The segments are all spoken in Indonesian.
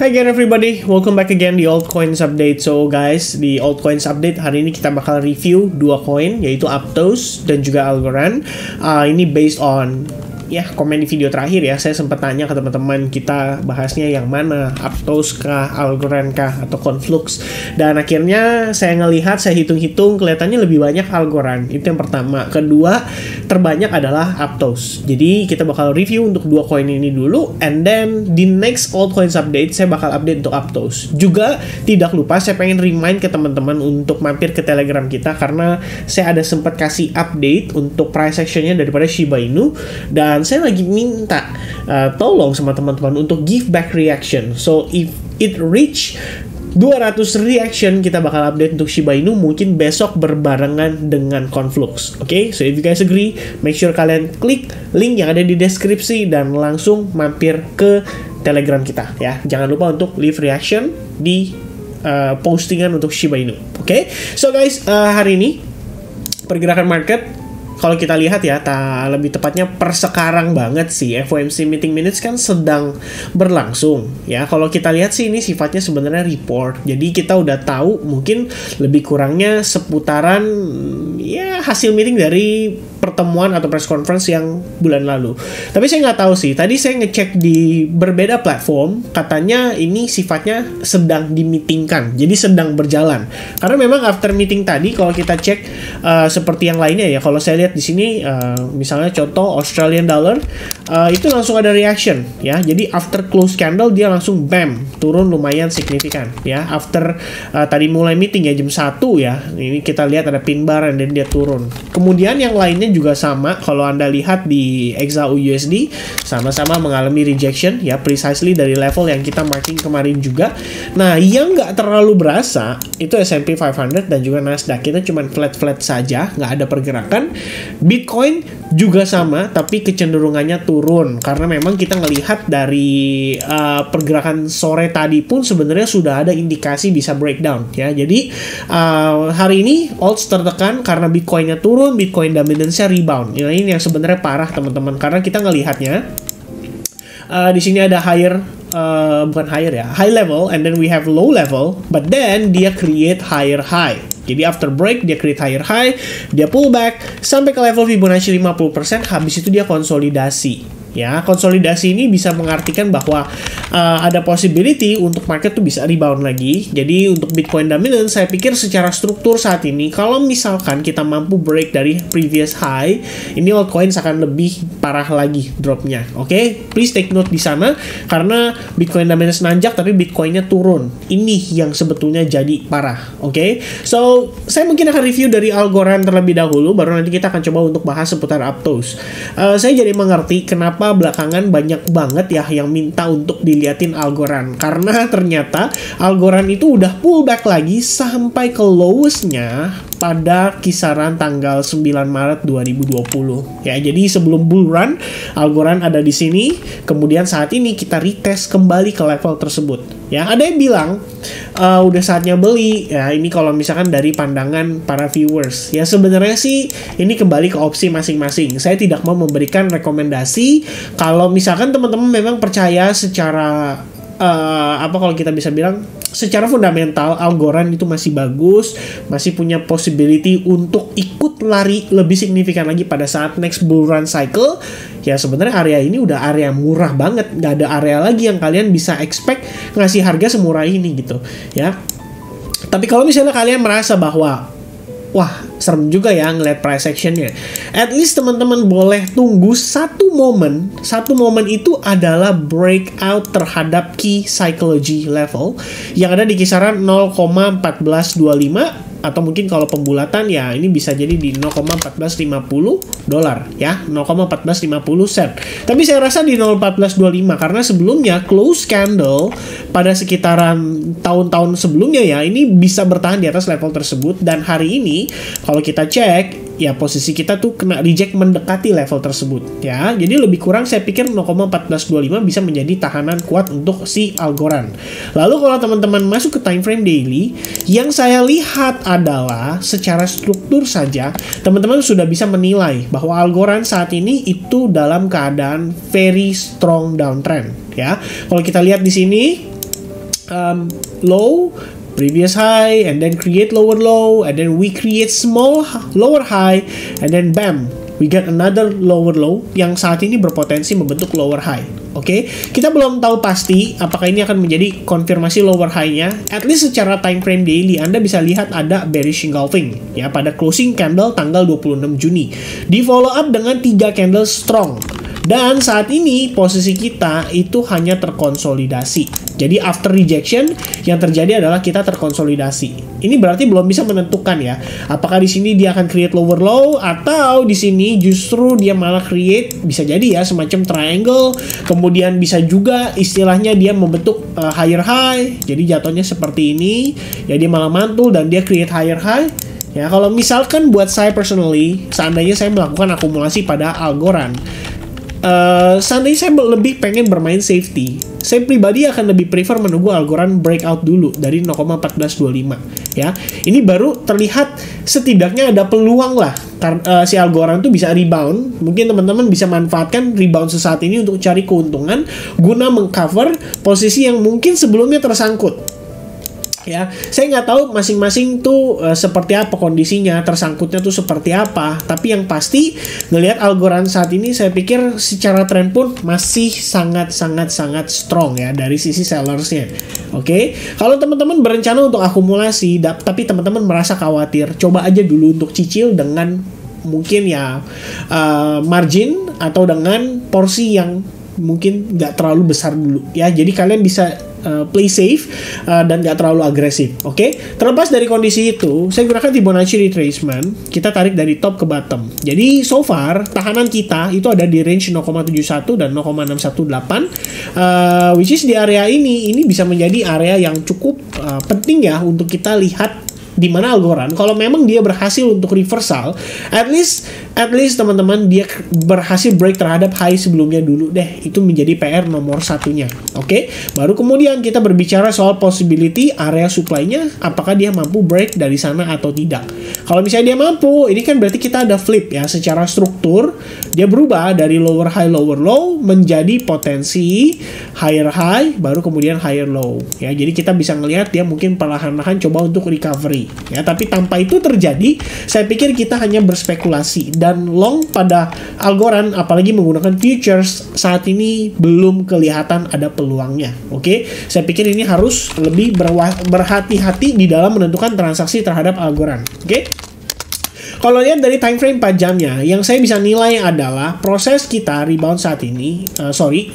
Hi again everybody, welcome back again di Altcoins Update. So guys, di Altcoins Update hari ini kita bakal review dua koin, yaitu Aptos dan juga Algorand. Ini based on komen di video terakhir ya, saya sempat tanya ke teman-teman kita bahasnya yang mana, Aptos kah, Algorand kah, atau Conflux. Dan akhirnya saya ngelihat, saya hitung-hitung kelihatannya lebih banyak Algorand. Itu yang pertama. Kedua, terbanyak adalah Aptos. Jadi kita bakal review untuk dua koin ini dulu, and then di next Altcoins Update saya bakal update untuk Aptos. Juga tidak lupa saya pengen remind ke teman-teman untuk mampir ke Telegram kita, karena saya ada sempat kasih update untuk price actionnya daripada Shiba Inu, dan saya lagi minta tolong sama teman-teman untuk give back reaction. So if it reach 200 reaction, kita bakal update untuk Shiba Inu mungkin besok berbarengan dengan Conflux. Oke, so if you guys agree, make sure kalian klik link yang ada di deskripsi dan langsung mampir ke Telegram kita ya. Jangan lupa untuk leave reaction di postingan untuk Shiba Inu. Oke, so guys, hari ini pergerakan market, kalau kita lihat ya, lebih tepatnya per sekarang banget sih, FOMC meeting minutes kan sedang berlangsung ya. Kalau kita lihat sih ini sifatnya sebenarnya report. Jadi kita udah tahu mungkin lebih kurangnya seputaran ya hasil meeting dari pertemuan atau press conference yang bulan lalu. Tapi saya nggak tahu sih. Tadi saya ngecek di berbeda platform, katanya ini sifatnya sedang dimeetingkan, jadi sedang berjalan. Karena memang after meeting tadi, kalau kita cek seperti yang lainnya ya, kalau saya lihat di sini, misalnya contoh Australian dollar, itu langsung ada reaction ya. Jadi after close candle dia langsung bam turun lumayan signifikan ya. After tadi mulai meeting ya jam 1 ya, ini kita lihat ada pin bar dan dia turun. Kemudian yang lainnya juga sama, kalau Anda lihat di XAU USD sama-sama mengalami rejection ya, precisely dari level yang kita marking kemarin juga. Nah, yang nggak terlalu berasa itu S&P 500 dan juga Nasdaq, kita cuman flat-flat saja, nggak ada pergerakan. Bitcoin juga sama, tapi kecenderungannya turun karena memang kita ngelihat dari pergerakan sore tadi pun sebenarnya sudah ada indikasi bisa breakdown ya. Jadi hari ini alts tertekan karena Bitcoinnya turun, Bitcoin dominance rebound. Ya, ini yang sebenarnya parah teman-teman, karena kita ngelihatnya di sini ada higher, bukan higher ya, high level, and then we have low level, but then dia create higher high. Jadi after break dia create higher high, dia pull back sampai ke level Fibonacci 50%, habis itu dia konsolidasi. Ya, konsolidasi ini bisa mengartikan bahwa ada possibility untuk market tuh bisa rebound lagi. Jadi untuk Bitcoin dominance, saya pikir secara struktur saat ini, kalau misalkan kita mampu break dari previous high, ini altcoins akan lebih parah lagi dropnya. Oke, please take note di sana, karena Bitcoin dominance nanjak tapi Bitcoinnya turun. Ini yang sebetulnya jadi parah. Oke, so saya mungkin akan review dari Algorand terlebih dahulu, baru nanti kita akan coba untuk bahas seputar Aptos. Saya jadi mengerti kenapa belakangan banyak banget ya yang minta untuk diliatin Algorand, karena ternyata Algorand itu udah pullback lagi sampai ke lowestnya pada kisaran tanggal 9 Maret 2020 ya. Jadi sebelum bull run Algorand ada di sini, kemudian saat ini kita retest kembali ke level tersebut ya. Ada yang bilang udah saatnya beli ya, ini kalau misalkan dari pandangan para viewers ya. Sebenarnya sih ini kembali ke opsi masing-masing. Saya tidak mau memberikan rekomendasi. Kalau misalkan teman-teman memang percaya secara kalau kita bisa bilang secara fundamental Algorand itu masih bagus, masih punya possibility untuk ikut lari lebih signifikan lagi pada saat next bull run cycle, ya sebenarnya area ini udah area murah banget, nggak ada area lagi yang kalian bisa expect ngasih harga semurah ini gitu ya. Tapi kalau misalnya kalian merasa bahwa wah, serem juga ya ngeliat price actionnya, at least teman-teman boleh tunggu satu momen. Satu momen itu adalah breakout terhadap key psychology level yang ada di kisaran 0,1425, atau mungkin kalau pembulatan ya ini bisa jadi di 0,1450 dolar ya, 0,1450 sen. Tapi saya rasa di 0,1425 karena sebelumnya close candle pada sekitaran tahun-tahun sebelumnya ya, ini bisa bertahan di atas level tersebut. Dan hari ini kalau kita cek ya, posisi kita tuh kena reject mendekati level tersebut ya. Jadi lebih kurang saya pikir 0,1425 bisa menjadi tahanan kuat untuk si Algorand. Lalu kalau teman-teman masuk ke time frame daily, yang saya lihat adalah secara struktur saja teman-teman sudah bisa menilai bahwa Algorand saat ini itu dalam keadaan very strong downtrend ya. Kalau kita lihat di sini low, previous high, and then create lower low, and then we create small lower high, and then bam, we get another lower low yang saat ini berpotensi membentuk lower high. Oke, kita belum tahu pasti apakah ini akan menjadi konfirmasi lower high-nya. At least secara time frame daily, Anda bisa lihat ada bearish engulfing ya pada closing candle tanggal 26 Juni. Di follow up dengan 3 candle strong. Dan saat ini posisi kita itu hanya terkonsolidasi. Jadi after rejection yang terjadi adalah kita terkonsolidasi. Ini berarti belum bisa menentukan ya, apakah di sini dia akan create lower low atau di sini justru dia malah create, bisa jadi ya semacam triangle. Kemudian bisa juga istilahnya dia membentuk higher high. Jadi jatuhnya seperti ini. Ya dia malah mantul dan dia create higher high. Ya kalau misalkan buat saya personally, seandainya saya melakukan akumulasi pada Algorand, seandainya saya lebih pengen bermain safety, saya pribadi akan lebih prefer menunggu Algorand breakout dulu dari 0,1425 ya. Ini baru terlihat setidaknya ada peluang lah si Algorand tuh bisa rebound. Mungkin teman-teman bisa manfaatkan rebound sesaat ini untuk cari keuntungan guna mengcover posisi yang mungkin sebelumnya tersangkut. Ya, saya nggak tahu masing-masing tuh seperti apa kondisinya, tersangkutnya tuh seperti apa. Tapi yang pasti ngelihat Algorand saat ini, saya pikir secara tren pun masih sangat strong ya dari sisi sellersnya. Oke, kalau teman-teman berencana untuk akumulasi, tapi teman-teman merasa khawatir, coba aja dulu untuk cicil dengan mungkin ya margin atau dengan porsi yang mungkin nggak terlalu besar dulu ya. Jadi kalian bisa play safe dan gak terlalu agresif. Oke, terlepas dari kondisi itu, saya gunakan Fibonacci retracement. Kita tarik dari top ke bottom. Jadi so far tahanan kita itu ada di range 0,71 dan 0,618, which is di area ini bisa menjadi area yang cukup penting ya untuk kita lihat di mana Algorand kalau memang dia berhasil untuk reversal, at least teman-teman dia berhasil break terhadap high sebelumnya dulu deh. Itu menjadi PR nomor satunya. Oke, baru kemudian kita berbicara soal possibility area supply-nya, apakah dia mampu break dari sana atau tidak. Kalau misalnya dia mampu, ini kan berarti kita ada flip ya secara struktur. Dia berubah dari lower high lower low menjadi potensi higher high baru kemudian higher low ya. Jadi kita bisa ngelihat dia mungkin perlahan-lahan coba untuk recovery ya, tapi tanpa itu terjadi, saya pikir kita hanya berspekulasi. Dan long pada Algorand apalagi menggunakan futures saat ini belum kelihatan ada peluangnya. Oke, saya pikir ini harus lebih berhati-hati di dalam menentukan transaksi terhadap Algorand. Oke. Kalau lihat dari time frame 4 jamnya, yang saya bisa nilai adalah proses kita rebound saat ini,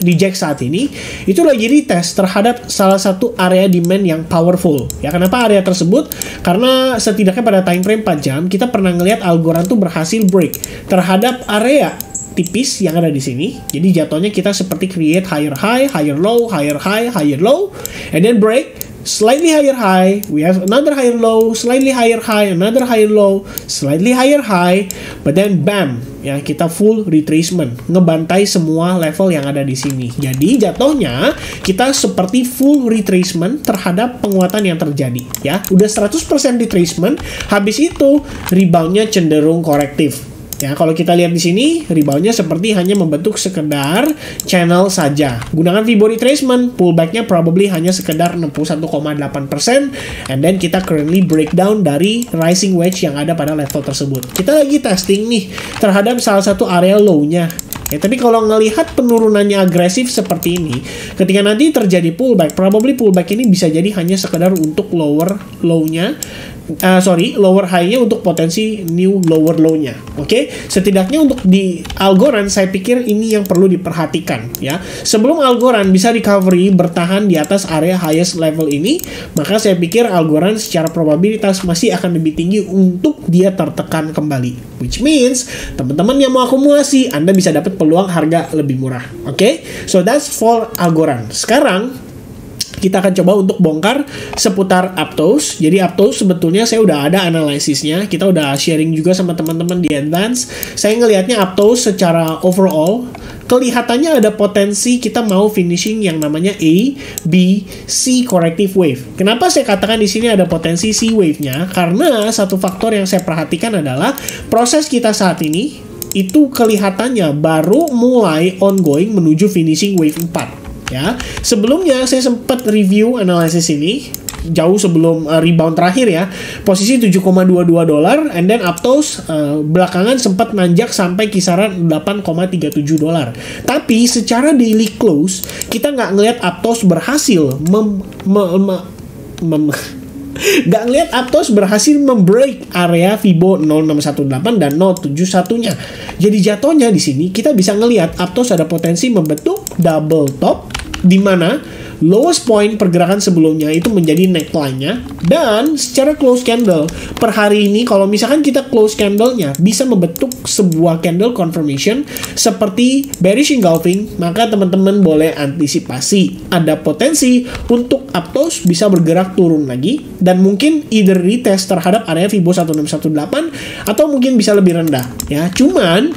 reject saat ini, itu lagi retest terhadap salah satu area demand yang powerful. Ya, kenapa area tersebut? Karena setidaknya pada time frame 4 jam, kita pernah ngelihat Algorand tuh berhasil break terhadap area tipis yang ada di sini. Jadi jatuhnya kita seperti create higher high, higher low, higher high, higher low, and then break. Slightly higher high, we have another higher low, slightly higher high, another higher low, slightly higher high, but then bam, ya kita full retracement, ngebantai semua level yang ada di sini. Jadi jatuhnya kita seperti full retracement terhadap penguatan yang terjadi, ya. Udah 100% retracement, habis itu reboundnya cenderung korektif. Ya, kalau kita lihat di sini, reboundnya seperti hanya membentuk sekedar channel saja. Gunakan Fibonacci retracement, pullbacknya probably hanya sekedar 61,8%, and then kita currently breakdown dari rising wedge yang ada pada level tersebut. Kita lagi testing nih terhadap salah satu area low-nya. Ya, tapi kalau ngelihat penurunannya agresif seperti ini, ketika nanti terjadi pullback, probably pullback ini bisa jadi hanya sekedar untuk lower low-nya, lower high-nya untuk potensi new lower low-nya. Oke, setidaknya untuk di Algorand saya pikir ini yang perlu diperhatikan ya. Sebelum Algorand bisa recovery bertahan di atas area highest level ini, maka saya pikir Algorand secara probabilitas masih akan lebih tinggi untuk dia tertekan kembali. Which means teman-teman yang mau akumulasi, Anda bisa dapat peluang harga lebih murah. Oke, so that's for Algorand. Sekarang kita akan coba untuk bongkar seputar Aptos. Jadi Aptos sebetulnya saya udah ada analisisnya. Kita udah sharing juga sama teman-teman di Advance. Saya ngelihatnya Aptos secara overall kelihatannya ada potensi kita mau finishing yang namanya A, B, C corrective wave. Kenapa saya katakan di sini ada potensi C wave-nya? Karena satu faktor yang saya perhatikan adalah proses kita saat ini itu kelihatannya baru mulai ongoing menuju finishing wave 4. ya. Sebelumnya saya sempat review analisis ini jauh sebelum rebound terakhir ya, posisi 7,22 dolar, and then Aptos belakangan sempat nanjak sampai kisaran 8,37 dolar. Tapi secara daily close kita nggak ngelihat Aptos berhasil nggak ngelihat Aptos berhasil membreak area Fibo 0618 dan 071-nya. Jadi jatuhnya di sini kita bisa ngelihat Aptos ada potensi membentuk double top, di mana lowest point pergerakan sebelumnya itu menjadi neckline-nya, dan secara close candle per hari ini kalau misalkan kita close candle-nya bisa membentuk sebuah candle confirmation seperti bearish engulfing, maka teman-teman boleh antisipasi ada potensi untuk Aptos bisa bergerak turun lagi dan mungkin either retest terhadap area Fibo 1618 atau mungkin bisa lebih rendah ya. Cuman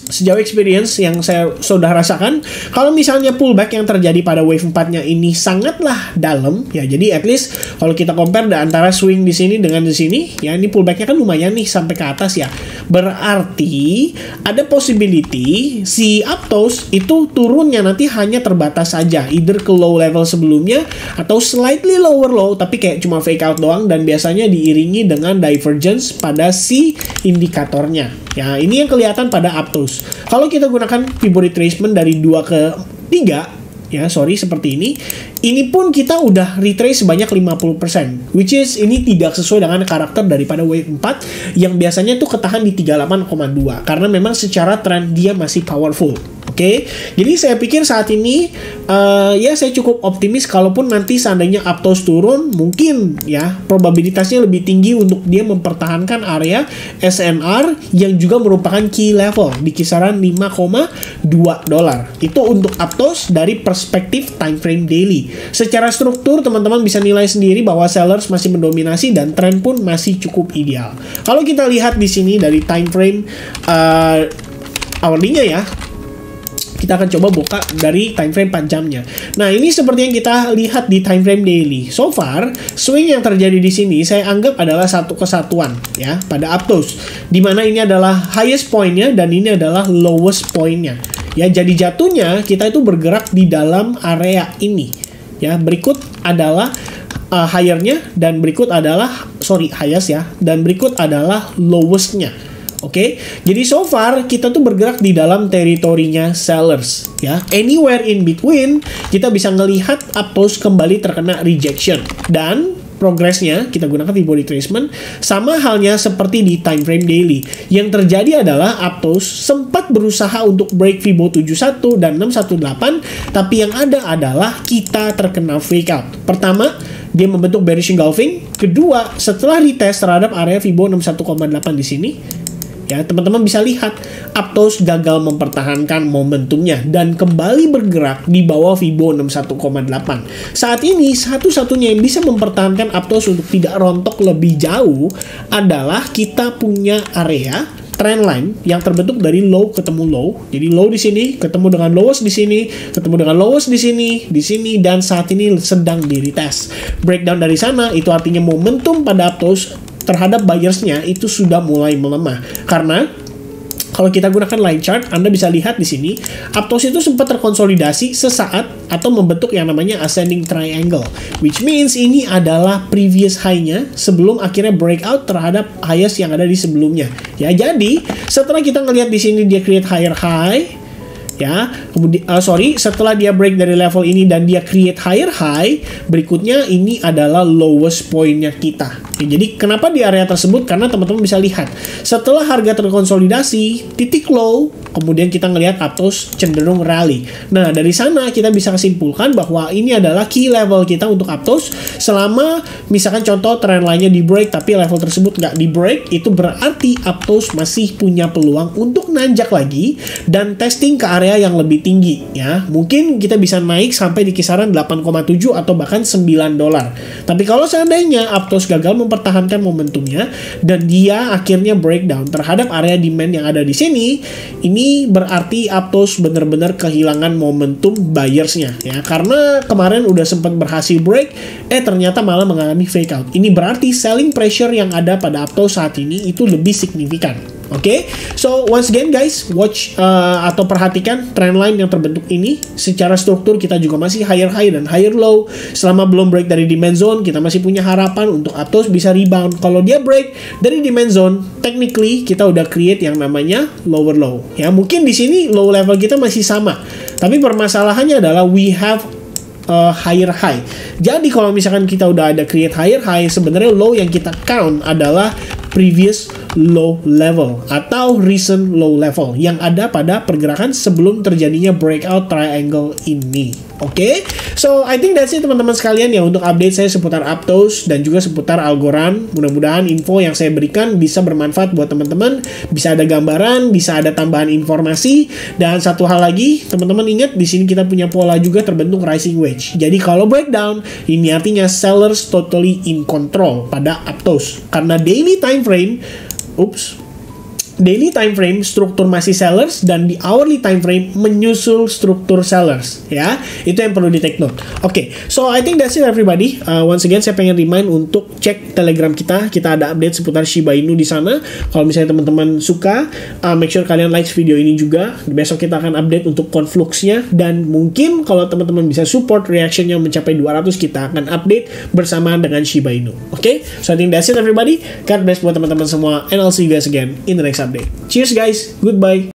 sejauh experience yang saya sudah rasakan, kalau misalnya pullback yang terjadi pada wave 4-nya ini sangatlah dalam ya, jadi at least kalau kita compare antara swing di sini dengan di sini ya, ini pullbacknya kan lumayan nih sampai ke atas ya, berarti ada possibility si Aptos itu turunnya nanti hanya terbatas saja, either ke low level sebelumnya atau slightly lower low tapi kayak cuma fake out doang, dan biasanya diiringi dengan divergence pada si indikatornya ya. Ini yang kelihatan pada Aptos. Kalau kita gunakan Fibo retracement dari 2 ke 3 ya, sorry seperti ini pun kita udah retrace sebanyak 50%, which is ini tidak sesuai dengan karakter daripada wave 4 yang biasanya tuh ketahan di 38,2 karena memang secara trend dia masih powerful. Oke, jadi saya pikir saat ini ya saya cukup optimis kalaupun nanti seandainya Aptos turun, mungkin ya probabilitasnya lebih tinggi untuk dia mempertahankan area SNR yang juga merupakan key level di kisaran 5,2 dolar. Itu untuk Aptos dari perspektif time frame daily. Secara struktur teman-teman bisa nilai sendiri bahwa sellers masih mendominasi dan tren pun masih cukup ideal. Kalau kita lihat di sini dari time frame hourly-nya ya, kita akan coba buka dari time frame 4 jamnya. Nah, ini seperti yang kita lihat di time frame daily. So far, swing yang terjadi di sini saya anggap adalah satu kesatuan ya pada Aptos, di mana ini adalah highest point-nya dan ini adalah lowest point-nya. Ya, jadi jatuhnya kita itu bergerak di dalam area ini. Ya, berikut adalah higher-nya dan berikut adalah highest ya, dan berikut adalah lowest-nya. Oke, jadi so far kita tuh bergerak di dalam teritorinya sellers ya. Anywhere in between kita bisa ngelihat Aptos kembali terkena rejection, dan progresnya kita gunakan Fibo retracement sama halnya seperti di time frame daily. Yang terjadi adalah Aptos sempat berusaha untuk break Fibo 71 dan 618, tapi yang ada adalah kita terkena fake out. Pertama, dia membentuk bearish engulfing. Kedua, setelah retest terhadap area Fibo 61,8 di sini ya, teman-teman bisa lihat Aptos gagal mempertahankan momentumnya dan kembali bergerak di bawah Fibo 61,8. Saat ini satu-satunya yang bisa mempertahankan Aptos untuk tidak rontok lebih jauh adalah kita punya area trendline yang terbentuk dari low ketemu low. Jadi low di sini ketemu dengan lowest di sini, ketemu dengan lowest di sini, dan saat ini sedang di retest. Breakdown dari sana itu artinya momentum pada Aptos terhadap buyers-nya itu sudah mulai melemah. Karena kalau kita gunakan line chart, Anda bisa lihat di sini Aptos itu sempat terkonsolidasi sesaat atau membentuk yang namanya ascending triangle, which means ini adalah previous high-nya sebelum akhirnya breakout terhadap highest yang ada di sebelumnya. Ya, jadi setelah kita ngelihat di sini dia create higher high ya, kemudian setelah dia break dari level ini dan dia create higher high, berikutnya ini adalah lowest point-nya kita ya. Jadi kenapa di area tersebut? Karena teman-teman bisa lihat setelah harga terkonsolidasi titik low, kemudian kita ngelihat Aptos cenderung rally. Nah, dari sana kita bisa kesimpulkan bahwa ini adalah key level kita untuk Aptos. Selama misalkan contoh trend line-nya di break tapi level tersebut nggak di break, itu berarti Aptos masih punya peluang untuk nanjak lagi dan testing ke area yang lebih tinggi ya. Mungkin kita bisa naik sampai di kisaran 8,7 atau bahkan 9 dolar. Tapi kalau seandainya Aptos gagal mempertahankan momentumnya dan dia akhirnya breakdown terhadap area demand yang ada di sini, ini berarti Aptos benar-benar kehilangan momentum buyersnya ya. Karena kemarin udah sempat berhasil break, ternyata malah mengalami fake out. Ini berarti selling pressure yang ada pada Aptos saat ini itu lebih signifikan. Oke, so once again guys, watch atau perhatikan trendline yang terbentuk ini. Secara struktur kita juga masih higher high dan higher low. Selama belum break dari demand zone, kita masih punya harapan untuk Aptos bisa rebound. Kalau dia break dari demand zone, technically kita udah create yang namanya lower low. Ya, mungkin di sini low level kita masih sama, tapi permasalahannya adalah we have higher high. Jadi kalau misalkan kita udah ada create higher high, sebenarnya low yang kita count adalah previous low level atau recent low level yang ada pada pergerakan sebelum terjadinya breakout triangle ini. Oke, so I think that's it teman-teman sekalian ya untuk update saya seputar Aptos dan juga seputar Algorand. Mudah-mudahan info yang saya berikan bisa bermanfaat buat teman-teman, bisa ada gambaran, bisa ada tambahan informasi. Dan satu hal lagi, teman-teman ingat di sini kita punya pola juga terbentuk rising wedge. Jadi kalau breakdown, ini artinya sellers totally in control pada Aptos karena daily time frame daily time frame struktur masih sellers dan di hourly time frame menyusul struktur sellers ya. Itu yang perlu di take note. Oke, so I think that's it everybody. Once again saya pengen remind untuk cek Telegram kita. Kita ada update seputar Shiba Inu di sana. Kalau misalnya teman-teman suka, make sure kalian like video ini juga. Besok kita akan update untuk Conflux-nya dan mungkin kalau teman-teman bisa support reaction-nya mencapai 200, kita akan update bersamaan dengan Shiba Inu. Oke, so I think that's it everybody. God bless buat teman-teman semua and I'll see you guys again in the next update. Cheers guys, goodbye.